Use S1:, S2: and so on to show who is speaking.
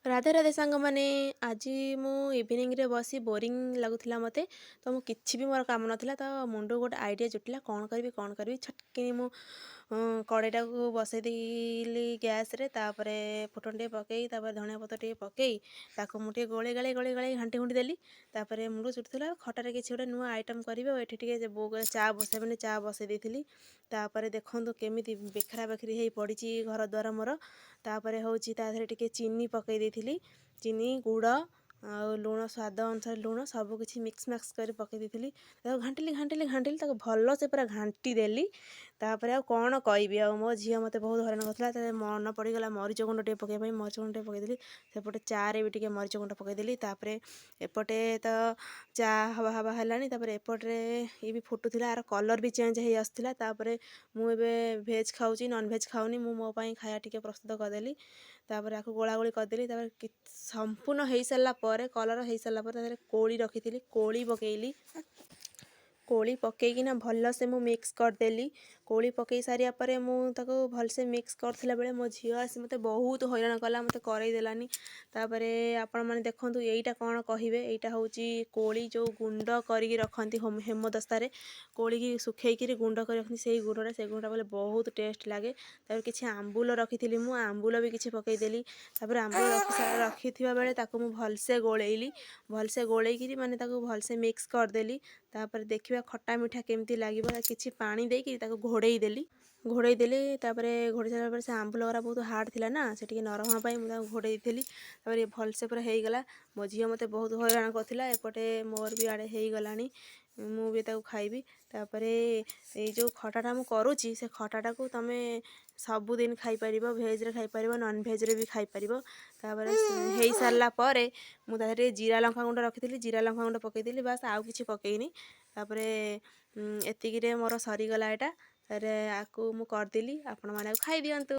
S1: राधे राधे सांग मैंने आज मु इवनिंग रे बसी बोरिंग लगुला मत तो मु किछि भी मोर काम नथिला तो मुंडू गोटे आइडिया जुटिला कौन करी छटकिनी मु कड़ेटा को बसई देली गैस रे तापरे फुटन टे पकई तापर धनिया पत्र टे पकई ताको मु टे गोले गाले घांटी घुंटी देली तापर मुंडू जुटुला खटारे किछि गोटे नुआ आइटम करिवे एठी टिके बो चा बसई बने चा बसई देथिली तापर देखंतु केमिति बेखरा बेखरी हेई पड़िछि घर द्वार मोर तापर होउछि ता धरे टिके चीनी पकई देथिली चीनी गुड़ आ लुण स्वाद अनुसार लुण सबकि मिक्स मैक्स कर पकई देथिली घांटिली घांटिली घांटिली ताको भल से पूरा घांटी देली तापर आ कौन कहबी आ मो झील मत बहुत हरान करता मन पड़गला मरीच गुंड टे पकई मरीच गुंड टे पकईदेली सेपटे चारे भी टिके मरीच गुंड पकईदेली तापर एपटे तो चा हवा हवा है तापर एपटे ये भी फुटुला आर कलर भी चेंज हो आसला तापर मुझे भेज खाऊँ नॉन भेज खाऊनी मो खाया टिके प्रस्तुत करदेली तापर आपको गोला गोली करदेली तापर संपूर्ण हो सारा पर कलर हो सारा कोली रखी कोली पकेली कोली पकईकिना भल से मु मिक्स करदेली कोली पकई सारिया परे मु ताको भल से मिक्स करथिला बेले मो झियो आसी मते बहुत हैरान कला मते करई देलानी तापरे आपण माने देखंतु एईटा कोन कहिबे एईटा होची कोली जो गुंड करिक रखंती हेमदस्ता रे कोली की सुखई की गुंड कर रखंती सेही गुंडा से गुंडा बोले बहुत टेस्ट लागे तापर किछि आंबुल रखिथिली मु आंबुल भी किछि पकई देली तापर आंबुल रखिथिबा बेले ताको मु भल से गोळेइली भल से गोळेइकी माने ताको भल से मिक्स कर देली तापर देखिबा खट्टा मिठा केमती लागिबो किछि पानी देकी ताको घोड़ेई देली तापर घोड़े सारा पर से आंबुल गुरा बहुत हार्ड थिला ना से टिके नरम होगा पाई मुझे घोड़े देली तापर ये भल से पूरा हो गला मो झील मते बहुत हैरान करथिला एपटे मोर भी आड़े हो गलानी मु भी ताको खाइबी तापर ये जो खटाटा मु करूची से खटाटा को तमे सबुदिन खाई परिबो भेज रे खाई परिबो नॉन भेज रे भी खाई परिबो तापर हेई सारला परे मु तारे जीरा लंका गुंड रखिथिली जीरा लंका गुंड पकई देली बस आउ किछि पकईनी तापर एतिकी रे मोर सरीगला एटा तारे आकु मु करदेली आपण माने खाई दियंतु।